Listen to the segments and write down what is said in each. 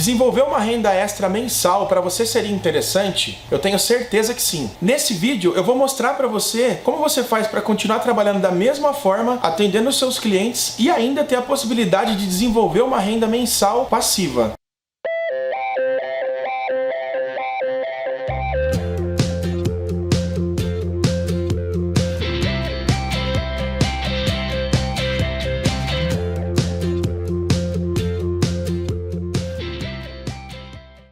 Desenvolver uma renda extra mensal para você seria interessante? Eu tenho certeza que sim. Nesse vídeo eu vou mostrar para você como você faz para continuar trabalhando da mesma forma, atendendo os seus clientes e ainda ter a possibilidade de desenvolver uma renda mensal passiva.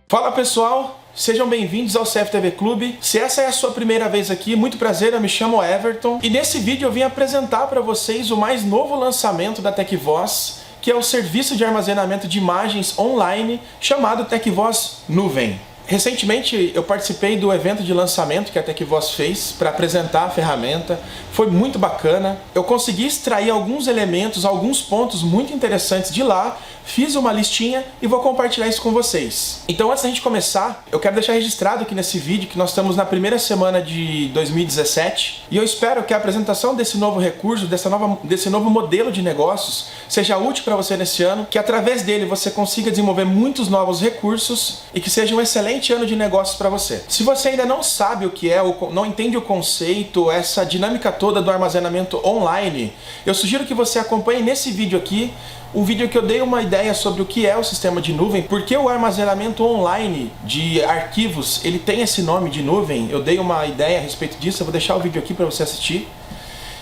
Fala pessoal, sejam bem-vindos ao CFTV Clube. Se essa é a sua primeira vez aqui, muito prazer, eu me chamo Everton. E nesse vídeo eu vim apresentar para vocês o mais novo lançamento da TecVoz, que é o serviço de armazenamento de imagens online chamado TecVoz Nuvem. Recentemente eu participei do evento de lançamento que a TecVoz fez para apresentar a ferramenta, foi muito bacana. Eu consegui extrair alguns elementos, alguns pontos muito interessantes de lá, fiz uma listinha e vou compartilhar isso com vocês. Então antes da gente começar, eu quero deixar registrado aqui nesse vídeo que nós estamos na primeira semana de 2017 e eu espero que a apresentação desse novo recurso, desse novo modelo de negócios seja útil para você nesse ano, que através dele você consiga desenvolver muitos novos recursos e que seja um excelente ano de negócios para você. Se você ainda não sabe o que é, não entende o conceito, essa dinâmica toda do armazenamento online, eu sugiro que você acompanhe nesse vídeo aqui, um vídeo que eu dei uma ideia sobre o que é o sistema de nuvem, porque o armazenamento online de arquivos, ele tem esse nome de nuvem. Eu dei uma ideia a respeito disso, eu vou deixar o vídeo aqui para você assistir.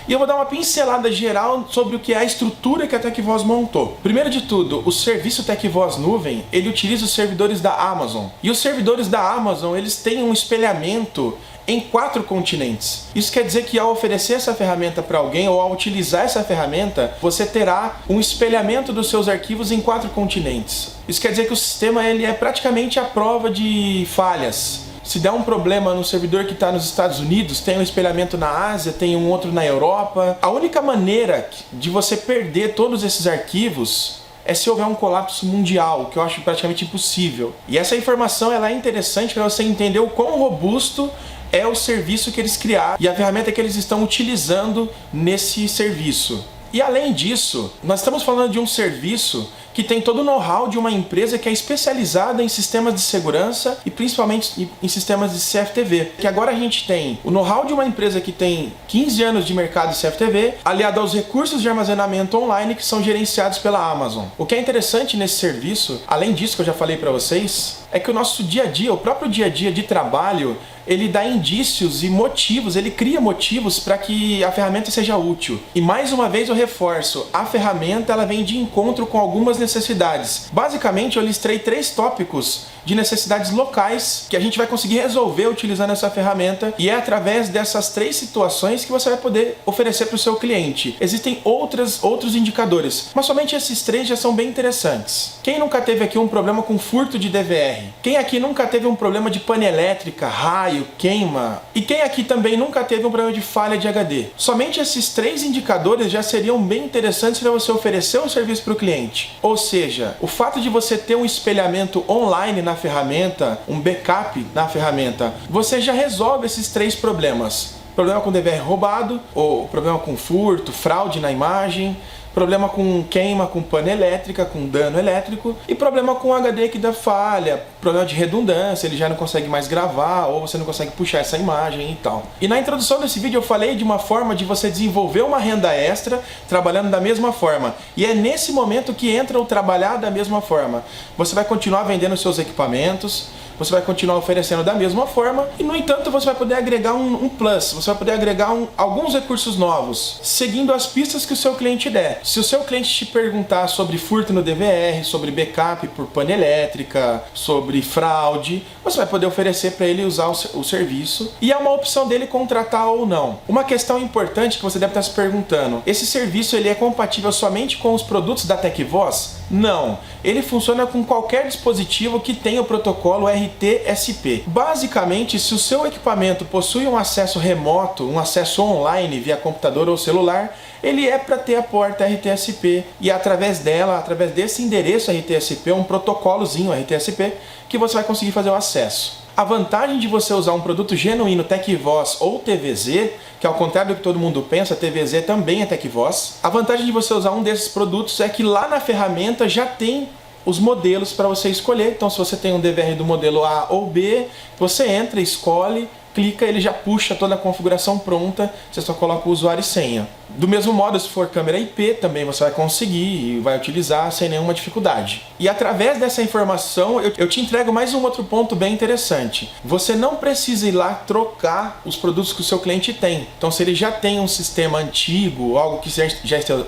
E eu vou dar uma pincelada geral sobre o que é a estrutura que a TecVoz montou. Primeiro de tudo, o serviço TecVoz Nuvem, ele utiliza os servidores da Amazon. E os servidores da Amazon, eles têm um espelhamento em 4 continentes. Isso quer dizer que ao oferecer essa ferramenta para alguém ou ao utilizar essa ferramenta, você terá um espelhamento dos seus arquivos em 4 continentes. Isso quer dizer que o sistema ele é praticamente à prova de falhas. Se der um problema no servidor que está nos Estados Unidos, tem um espelhamento na Ásia, tem um outro na Europa. A única maneira de você perder todos esses arquivos é se houver um colapso mundial, que eu acho praticamente impossível. E essa informação ela é interessante para você entender o quão robusto é o serviço que eles criaram e a ferramenta que eles estão utilizando nesse serviço. E além disso, nós estamos falando de um serviço que tem todo o know-how de uma empresa que é especializada em sistemas de segurança e principalmente em sistemas de CFTV. Que agora a gente tem o know-how de uma empresa que tem 15 anos de mercado de CFTV, aliado aos recursos de armazenamento online que são gerenciados pela Amazon. O que é interessante nesse serviço, além disso que eu já falei para vocês, é que o nosso dia a dia, o próprio dia a dia de trabalho, ele dá indícios e motivos, ele cria motivos para que a ferramenta seja útil. E mais uma vez eu reforço, a ferramenta ela vem de encontro com algumas necessidades. Basicamente eu listei 3 tópicos de necessidades locais que a gente vai conseguir resolver utilizando essa ferramenta e é através dessas 3 situações que você vai poder oferecer para o seu cliente. Existem outros indicadores, mas somente esses 3 já são bem interessantes. Quem nunca teve aqui um problema com furto de DVR? Quem aqui nunca teve um problema de pane elétrica, raio, queima? E quem aqui também nunca teve um problema de falha de HD? Somente esses 3 indicadores já seriam bem interessantes para você oferecer um serviço para o cliente. Ou seja, o fato de você ter um espelhamento online na ferramenta, um backup na ferramenta, você já resolve esses 3 problemas. Problema com DVR roubado, ou problema com furto, fraude na imagem, problema com queima, com pane elétrica, com dano elétrico e problema com HD que dá falha, problema de redundância, ele já não consegue mais gravar ou você não consegue puxar essa imagem e tal. E na introdução desse vídeo eu falei de uma forma de você desenvolver uma renda extra trabalhando da mesma forma. E é nesse momento que entra o trabalhar da mesma forma. Você vai continuar vendendo seus equipamentos, você vai continuar oferecendo da mesma forma e, no entanto, você vai poder agregar um plus, você vai poder agregar alguns recursos novos, seguindo as pistas que o seu cliente der. Se o seu cliente te perguntar sobre furto no DVR, sobre backup por pane elétrica, sobre fraude, você vai poder oferecer para ele usar o serviço e é uma opção dele contratar ou não. Uma questão importante que você deve estar se perguntando, esse serviço ele é compatível somente com os produtos da TecVoz? Não, ele funciona com qualquer dispositivo que tenha o protocolo RTSP. Basicamente, se o seu equipamento possui um acesso remoto, um acesso online via computador ou celular, ele é para ter a porta RTSP e através dela, através desse endereço RTSP, um protocolozinho RTSP, que você vai conseguir fazer o acesso. A vantagem de você usar um produto genuíno TecVoz ou TVZ, que ao contrário do que todo mundo pensa, TVZ também é TecVoz, a vantagem de você usar um desses produtos é que lá na ferramenta já tem os modelos para você escolher. Então, se você tem um DVR do modelo A ou B, você entra, escolhe, clica, ele já puxa toda a configuração pronta, você só coloca o usuário e senha. Do mesmo modo, se for câmera IP, também você vai conseguir e vai utilizar sem nenhuma dificuldade. E através dessa informação, eu te entrego mais um outro ponto bem interessante. Você não precisa ir lá trocar os produtos que o seu cliente tem. Então, se ele já tem um sistema antigo, algo que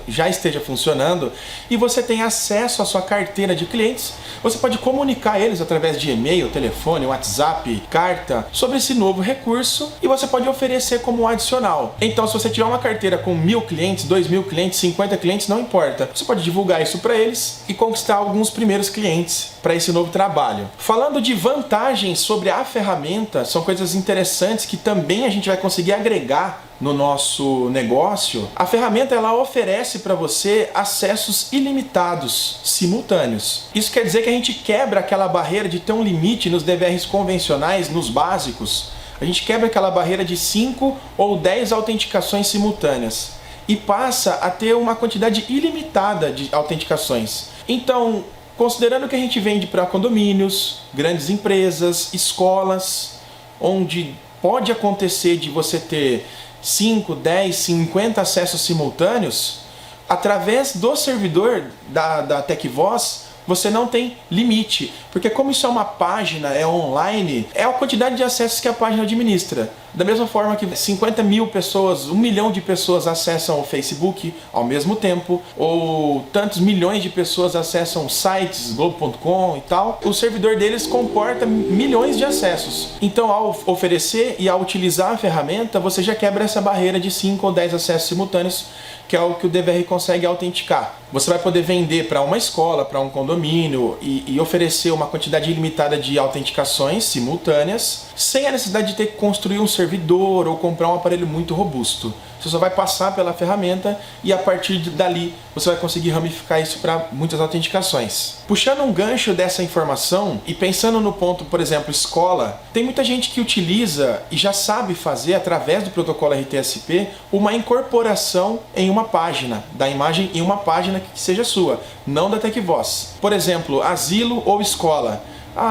já esteja funcionando, e você tem acesso à sua carteira de clientes, você pode comunicar eles através de e-mail, telefone, WhatsApp, carta, sobre esse novo recurso, e você pode oferecer como um adicional. Então, se você tiver uma carteira com 1.000 clientes, 2.000 clientes, 50 clientes, não importa. Você pode divulgar isso para eles e conquistar alguns primeiros clientes para esse novo trabalho. Falando de vantagens sobre a ferramenta, são coisas interessantes que também a gente vai conseguir agregar no nosso negócio. A ferramenta ela oferece para você acessos ilimitados, simultâneos. Isso quer dizer que a gente quebra aquela barreira de ter um limite nos DVRs convencionais, nos básicos. A gente quebra aquela barreira de 5 ou 10 autenticações simultâneas e passa a ter uma quantidade ilimitada de autenticações. Então, considerando que a gente vende para condomínios, grandes empresas, escolas, onde pode acontecer de você ter 5, 10, 50 acessos simultâneos, através do servidor da TecVoz, você não tem limite, porque como isso é uma página, é online, é a quantidade de acessos que a página administra. Da mesma forma que 50.000 pessoas, 1 milhão de pessoas acessam o Facebook ao mesmo tempo, ou tantos milhões de pessoas acessam sites, Globo.com e tal, o servidor deles comporta milhões de acessos. Então, ao oferecer e ao utilizar a ferramenta, você já quebra essa barreira de 5 ou 10 acessos simultâneos, que é o que o DVR consegue autenticar. Você vai poder vender para uma escola, para um condomínio e oferecer uma quantidade ilimitada de autenticações simultâneas, sem a necessidade de ter que construir um servidor ou comprar um aparelho muito robusto. Você só vai passar pela ferramenta e a partir dali você vai conseguir ramificar isso para muitas autenticações. Puxando um gancho dessa informação e pensando no ponto, por exemplo, escola, tem muita gente que utiliza e já sabe fazer, através do protocolo RTSP, uma incorporação em uma página, da imagem em uma página que seja sua, não da TecVoz. Por exemplo, asilo ou escola.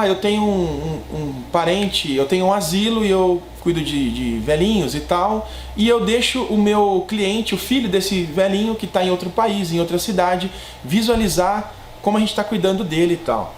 Eu tenho um parente, eu tenho um asilo e eu cuido de velhinhos e tal, e eu deixo o meu cliente, o filho desse velhinho que está em outro país, em outra cidade, visualizar como a gente está cuidando dele e tal.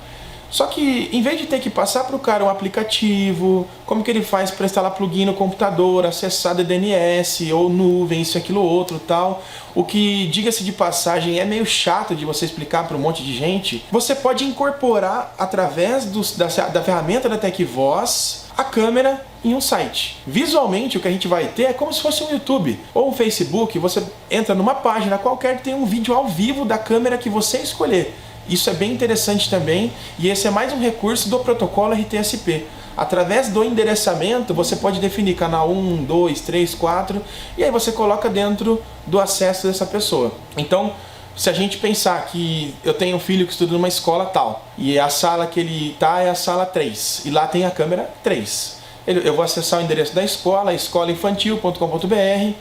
Só que, em vez de ter que passar para o cara um aplicativo, como que ele faz para instalar plugin no computador, acessar DNS ou nuvem, isso, aquilo, outro tal, o que, diga-se de passagem, é meio chato de você explicar para um monte de gente, você pode incorporar, através da ferramenta da TecVoz, a câmera em um site. Visualmente, o que a gente vai ter é como se fosse um YouTube ou um Facebook. Você entra numa página qualquer, tem um vídeo ao vivo da câmera que você escolher. Isso é bem interessante também, e esse é mais um recurso do protocolo RTSP. Através do endereçamento, você pode definir canal 1, 2, 3, 4, e aí você coloca dentro do acesso dessa pessoa. Então, se a gente pensar que eu tenho um filho que estuda numa escola tal, e a sala que ele está é a sala 3, e lá tem a câmera 3. Eu vou acessar o endereço da escola, escolainfantil.com.br,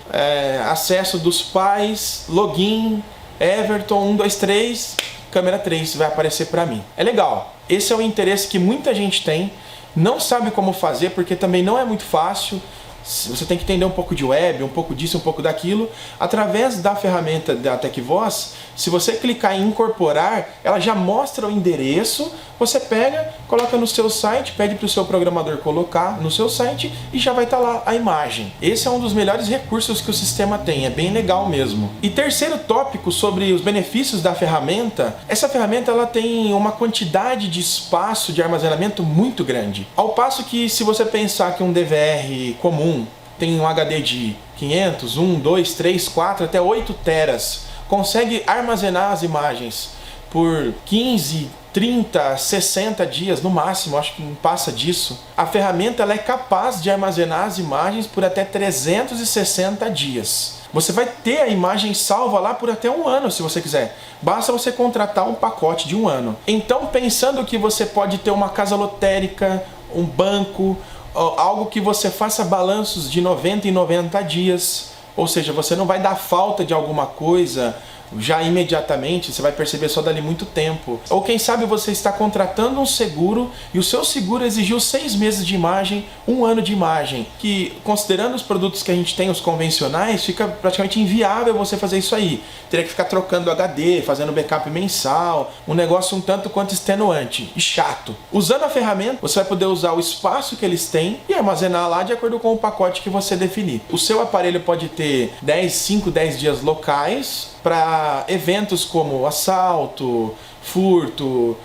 acesso dos pais, login, Everton 123, câmera 3 vai aparecer para mim. É legal. Esse é o interesse que muita gente tem, não sabe como fazer porque também não é muito fácil. Você tem que entender um pouco de web, um pouco disso, um pouco daquilo. Através da ferramenta da TecVoz, se você clicar em incorporar, ela já mostra o endereço, você pega, coloca no seu site, pede para o seu programador colocar no seu site e já vai estar lá a imagem. Esse é um dos melhores recursos que o sistema tem, é bem legal mesmo. E terceiro tópico sobre os benefícios da ferramenta, essa ferramenta ela tem uma quantidade de espaço de armazenamento muito grande. Ao passo que se você pensar que um DVR comum tem um HD de 500, 1, 2, 3, 4, até 8 teras, consegue armazenar as imagens por 15, 30, 60 dias no máximo, acho que não passa disso. A ferramenta ela é capaz de armazenar as imagens por até 360 dias. Você vai ter a imagem salva lá por até 1 ano, se você quiser. Basta você contratar um pacote de 1 ano. Então, pensando que você pode ter uma casa lotérica, um banco, algo que você faça balanços de 90 em 90 dias, ou seja, você não vai dar falta de alguma coisa já imediatamente, você vai perceber só dali muito tempo. Ou quem sabe você está contratando um seguro e o seu seguro exigiu 6 meses de imagem, 1 ano de imagem, que considerando os produtos que a gente tem, os convencionais, fica praticamente inviável você fazer isso aí. Teria que ficar trocando HD, fazendo backup mensal, um negócio um tanto quanto extenuante e chato. Usando a ferramenta, você vai poder usar o espaço que eles têm e armazenar lá de acordo com o pacote que você definir. O seu aparelho pode ter 5, 10 dias locais para eventos como assalto, furto,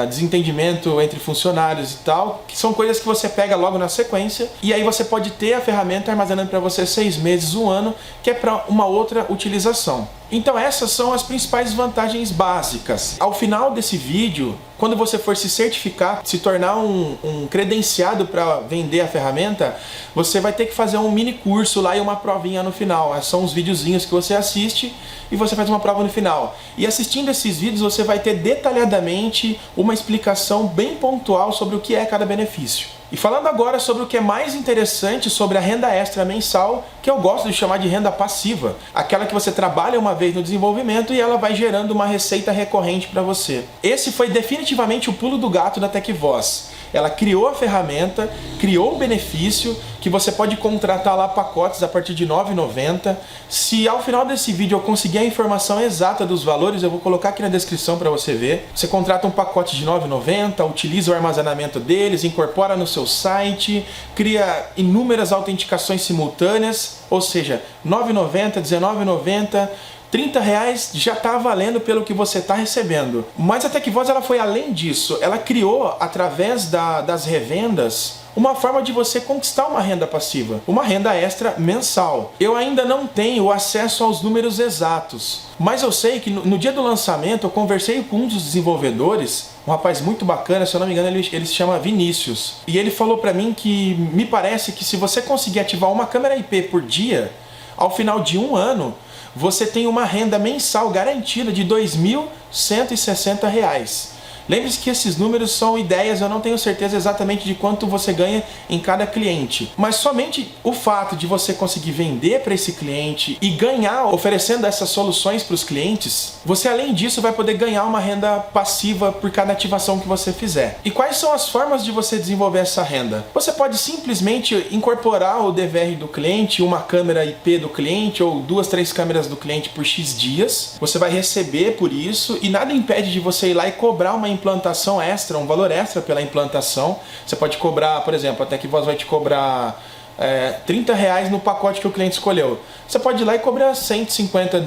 desentendimento entre funcionários e tal, que são coisas que você pega logo na sequência, e aí você pode ter a ferramenta armazenando para você 6 meses, 1 ano, que é para uma outra utilização. Então essas são as principais vantagens básicas. Ao final desse vídeo, quando você for se certificar, se tornar um credenciado para vender a ferramenta, você vai ter que fazer um mini curso lá e uma provinha no final. São os videozinhos que você assiste e você faz uma prova no final. E assistindo esses vídeos você vai ter detalhadamente uma explicação bem pontual sobre o que é cada benefício. E falando agora sobre o que é mais interessante sobre a renda extra mensal, que eu gosto de chamar de renda passiva. Aquela que você trabalha uma vez no desenvolvimento e ela vai gerando uma receita recorrente para você. Esse foi definitivamente o pulo do gato da TecVoz. Ela criou a ferramenta, criou um benefício que você pode contratar lá pacotes a partir de R$ 9,90. Se ao final desse vídeo eu conseguir a informação exata dos valores, eu vou colocar aqui na descrição para você ver. Você contrata um pacote de R$ 9,90, utiliza o armazenamento deles, incorpora no seu site, cria inúmeras autenticações simultâneas, ou seja, R$ 9,90, R$ 19,90, R$30 já está valendo pelo que você está recebendo. Mas a TecVoz ela foi além disso. Ela criou, através das revendas, uma forma de você conquistar uma renda passiva, uma renda extra mensal. Eu ainda não tenho acesso aos números exatos, mas eu sei que no dia do lançamento eu conversei com um dos desenvolvedores, um rapaz muito bacana, se eu não me engano ele se chama Vinícius, e ele falou para mim que me parece que se você conseguir ativar uma câmera IP por dia, ao final de 1 ano, você tem uma renda mensal garantida de R$ 2.160. Lembre-se que esses números são ideias, eu não tenho certeza exatamente de quanto você ganha em cada cliente. Mas somente o fato de você conseguir vender para esse cliente e ganhar oferecendo essas soluções para os clientes, você além disso vai poder ganhar uma renda passiva por cada ativação que você fizer. E quais são as formas de você desenvolver essa renda? Você pode simplesmente incorporar o DVR do cliente, uma câmera IP do cliente ou 2, 3 câmeras do cliente por X dias. Você vai receber por isso e nada impede de você ir lá e cobrar uma implantação extra, um valor extra pela implantação. Você pode cobrar, por exemplo, a TecVoz vai te cobrar R$30 no pacote que o cliente escolheu. Você pode ir lá e cobrar 150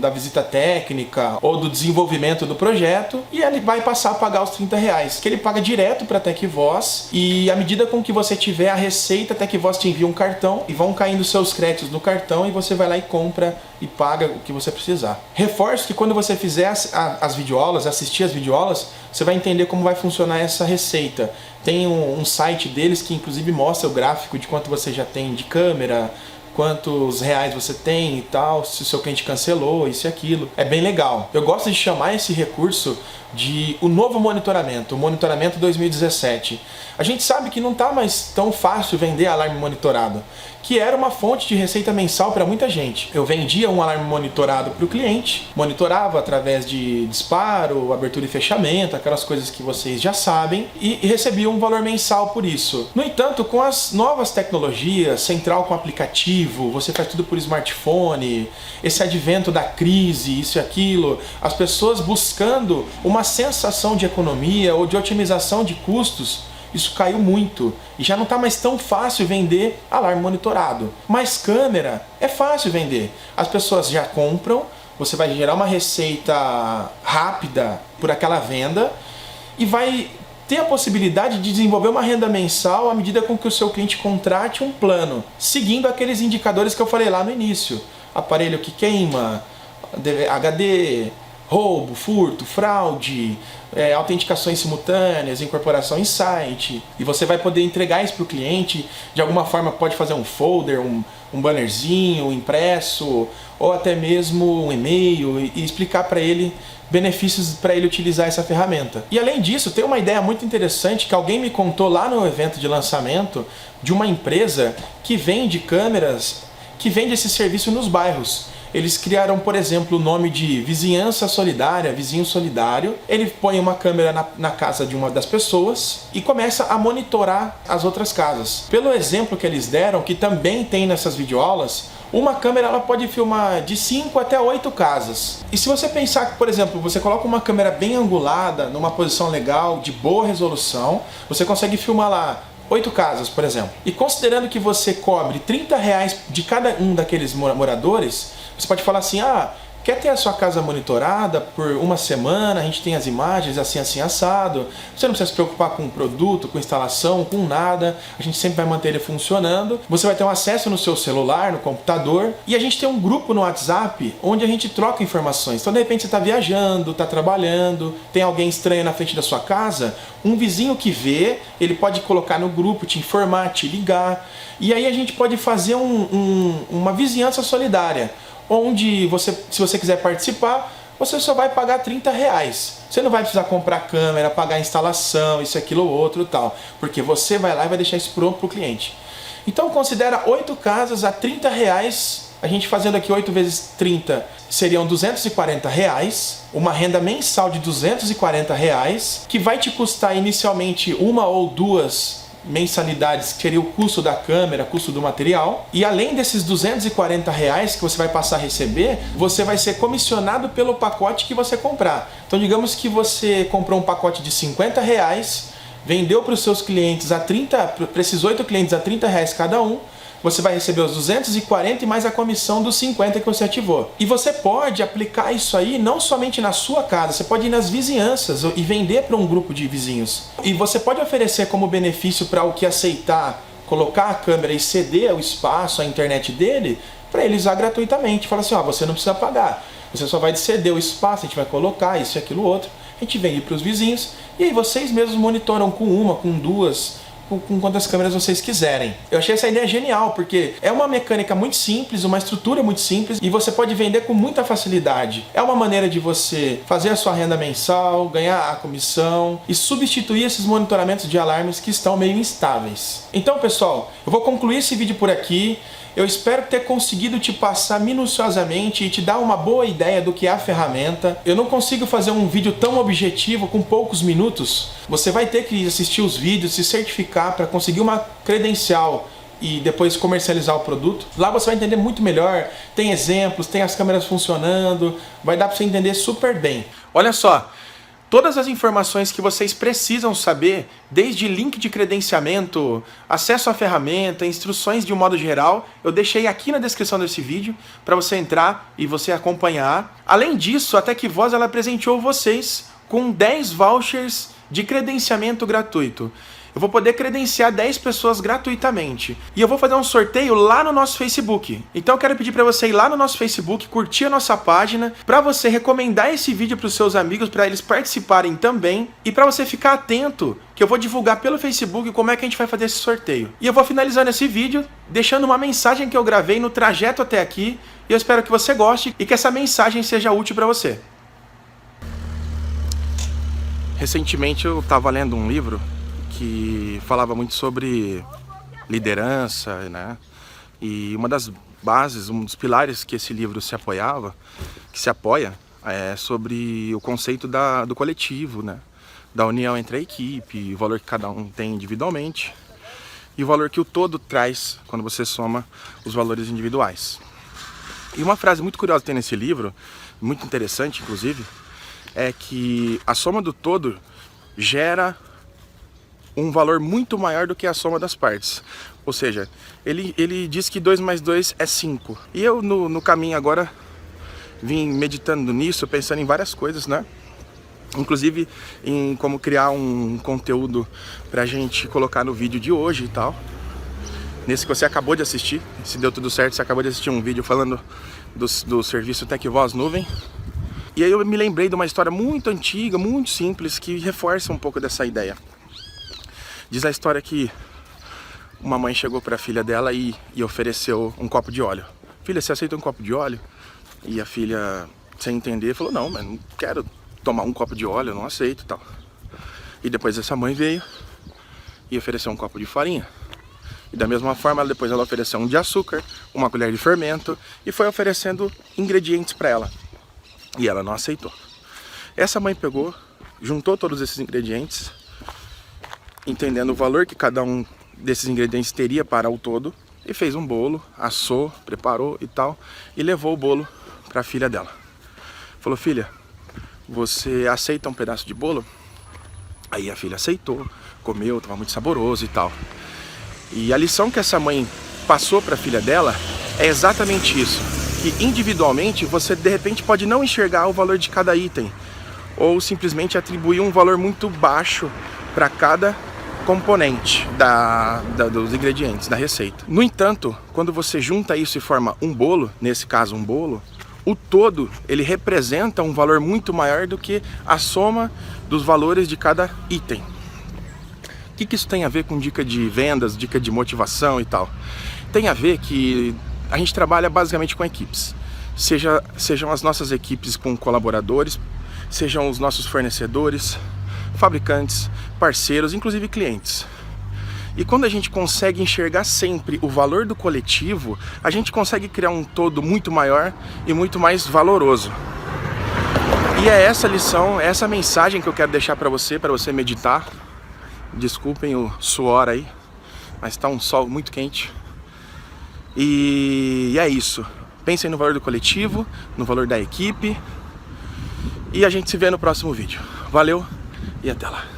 da visita técnica ou do desenvolvimento do projeto e ele vai passar a pagar os R$30, que ele paga direto para a TecVoz, e à medida com que você tiver a receita, a TecVoz te envia um cartão e vão caindo seus créditos no cartão e você vai lá e compra e paga o que você precisar. Reforço que quando você fizer as videoaulas, assistir as videoaulas, você vai entender como vai funcionar essa receita. Tem um site deles que inclusive mostra o gráfico de quanto você já tem de câmera, quantos reais você tem e tal, se o seu cliente cancelou, isso e aquilo. É bem legal. Eu gosto de chamar esse recurso de o novo monitoramento, o monitoramento 2017. A gente sabe que não está mais tão fácil vender alarme monitorado, que era uma fonte de receita mensal para muita gente. Eu vendia um alarme monitorado para o cliente, monitorava através de disparo, abertura e fechamento, aquelas coisas que vocês já sabem, e recebia um valor mensal por isso. No entanto, com as novas tecnologias, central com aplicativo, você faz tudo por smartphone, esse advento da crise, isso e aquilo, as pessoas buscando uma sensação de economia ou de otimização de custos, isso caiu muito e já não está mais tão fácil vender alarme monitorado. Mas câmera é fácil vender. As pessoas já compram, você vai gerar uma receita rápida por aquela venda e vai ter a possibilidade de desenvolver uma renda mensal à medida com que o seu cliente contrate um plano, seguindo aqueles indicadores que eu falei lá no início. Aparelho que queima, HD, roubo, furto, fraude, autenticações simultâneas, incorporação em site. E você vai poder entregar isso para o cliente, de alguma forma pode fazer um folder, um bannerzinho impresso, ou até mesmo um e-mail, e explicar para ele benefícios para ele utilizar essa ferramenta. E além disso, tem uma ideia muito interessante que alguém me contou lá no evento de lançamento de uma empresa que vende câmeras, que vende esse serviço nos bairros. eles criaram, por exemplo, o nome de vizinhança solidária, vizinho solidário. Ele põe uma câmera na casa de uma das pessoas e começa a monitorar as outras casas. Pelo exemplo que eles deram, que também tem nessas videoaulas, uma câmera ela pode filmar de 5 até 8 casas. E se você pensar que, por exemplo, você coloca uma câmera bem angulada, numa posição legal, de boa resolução, você consegue filmar lá 8 casas, por exemplo. E considerando que você cobre R$30 de cada um daqueles moradores, você pode falar assim, quer ter a sua casa monitorada por uma semana, a gente tem as imagens assim, assim, assado, você não precisa se preocupar com o produto, com instalação, com nada, a gente sempre vai manter ele funcionando, você vai ter um acesso no seu celular, no computador, e a gente tem um grupo no WhatsApp onde a gente troca informações. Então de repente você está viajando, está trabalhando, tem alguém estranho na frente da sua casa, um vizinho que vê, ele pode colocar no grupo, te informar, te ligar, e aí a gente pode fazer uma vizinhança solidária, onde se você quiser participar, você só vai pagar R$30. Você não vai precisar comprar câmera, pagar instalação, isso, aquilo, outro e tal, porque você vai lá e vai deixar isso pronto para o cliente. Então considera 8 casas a R$30, a gente fazendo aqui 8 vezes 30 seriam R$240, uma renda mensal de R$240, que vai te custar inicialmente uma ou duas mensalidades, que seria o custo da câmera, custo do material, e além desses R$240 que você vai passar a receber, você vai ser comissionado pelo pacote que você comprar. Então digamos que você comprou um pacote de R$50, vendeu para os seus clientes para esses 8 clientes a R$30 cada um, você vai receber os 240 e mais a comissão dos 50 que você ativou. E você pode aplicar isso aí não somente na sua casa, você pode ir nas vizinhanças e vender para um grupo de vizinhos. E você pode oferecer como benefício para o que aceitar colocar a câmera e ceder o espaço, a internet dele, para ele usar gratuitamente. Fala assim, você não precisa pagar, você só vai ceder o espaço, a gente vai colocar isso e aquilo outro, a gente vende para os vizinhos, e aí vocês mesmos monitoram com uma, com duas, com quantas câmeras vocês quiserem. Eu achei essa ideia genial, porque é uma mecânica muito simples, uma estrutura muito simples, e você pode vender com muita facilidade. É uma maneira de você fazer a sua renda mensal, ganhar a comissão e substituir esses monitoramentos de alarmes que estão meio instáveis. Então, pessoal, eu vou concluir esse vídeo por aqui. Eu espero ter conseguido te passar minuciosamente e te dar uma boa ideia do que é a ferramenta. Eu não consigo fazer um vídeo tão objetivo com poucos minutos. Você vai ter que assistir os vídeos, se certificar para conseguir uma credencial e depois comercializar o produto. Lá você vai entender muito melhor, tem exemplos, tem as câmeras funcionando, vai dar para você entender super bem. Olha só, todas as informações que vocês precisam saber, desde link de credenciamento, acesso à ferramenta, instruções de um modo geral, eu deixei aqui na descrição desse vídeo para você entrar e você acompanhar. Além disso, a TecVoz ela presenteou vocês com 10 vouchers de credenciamento gratuito. Eu vou poder credenciar 10 pessoas gratuitamente. E eu vou fazer um sorteio lá no nosso Facebook. Então eu quero pedir para você ir lá no nosso Facebook, curtir a nossa página, para você recomendar esse vídeo para os seus amigos, para eles participarem também, e para você ficar atento, que eu vou divulgar pelo Facebook como é que a gente vai fazer esse sorteio. E eu vou finalizando esse vídeo, deixando uma mensagem que eu gravei no trajeto até aqui, e eu espero que você goste e que essa mensagem seja útil para você. Recentemente eu estava lendo um livro que falava muito sobre liderança, né? E uma das bases, um dos pilares que esse livro se apoia, é sobre o conceito do coletivo, né? Da união entre a equipe, o valor que cada um tem individualmente e o valor que o todo traz quando você soma os valores individuais. E uma frase muito curiosa que tem nesse livro, muito interessante inclusive, é que a soma do todo gera um valor muito maior do que a soma das partes. Ou seja, ele diz que 2 mais 2 é 5. E eu no caminho agora vim meditando nisso, pensando em várias coisas, né? Inclusive em como criar um conteúdo pra gente colocar no vídeo de hoje e tal. Nesse que você acabou de assistir, se deu tudo certo, você acabou de assistir um vídeo falando do serviço TecVoz Nuvem. E aí eu me lembrei de uma história muito antiga, muito simples, que reforça um pouco dessa ideia. Diz a história que uma mãe chegou para a filha dela e ofereceu um copo de óleo. Filha, você aceita um copo de óleo? E a filha, sem entender, falou, não, mas não quero tomar um copo de óleo, eu não aceito e tal. E depois essa mãe veio e ofereceu um copo de farinha. E da mesma forma, depois ela ofereceu um de açúcar, uma colher de fermento e foi oferecendo ingredientes para ela. E ela não aceitou. Essa mãe pegou, juntou todos esses ingredientes, entendendo o valor que cada um desses ingredientes teria para o todo, e fez um bolo, assou, preparou e tal, e levou o bolo para a filha dela. Falou: filha, você aceita um pedaço de bolo? Aí a filha aceitou, comeu, estava muito saboroso e tal. E a lição que essa mãe passou para a filha dela é exatamente isso, que individualmente você de repente pode não enxergar o valor de cada item, ou simplesmente atribuir um valor muito baixo para cada componente dos ingredientes, da receita. No entanto, quando você junta isso e forma um bolo, nesse caso um bolo, o todo ele representa um valor muito maior do que a soma dos valores de cada item. O que isso tem a ver com dica de vendas, dica de motivação e tal? Tem a ver que a gente trabalha basicamente com equipes. Sejam as nossas equipes com colaboradores, sejam os nossos fornecedores, fabricantes, parceiros, inclusive clientes. E quando a gente consegue enxergar sempre o valor do coletivo, a gente consegue criar um todo muito maior e muito mais valoroso. E é essa lição, é essa mensagem que eu quero deixar para você meditar. Desculpem o suor aí, mas está um sol muito quente. E é isso. Pensem no valor do coletivo, no valor da equipe. E a gente se vê no próximo vídeo. Valeu e até lá.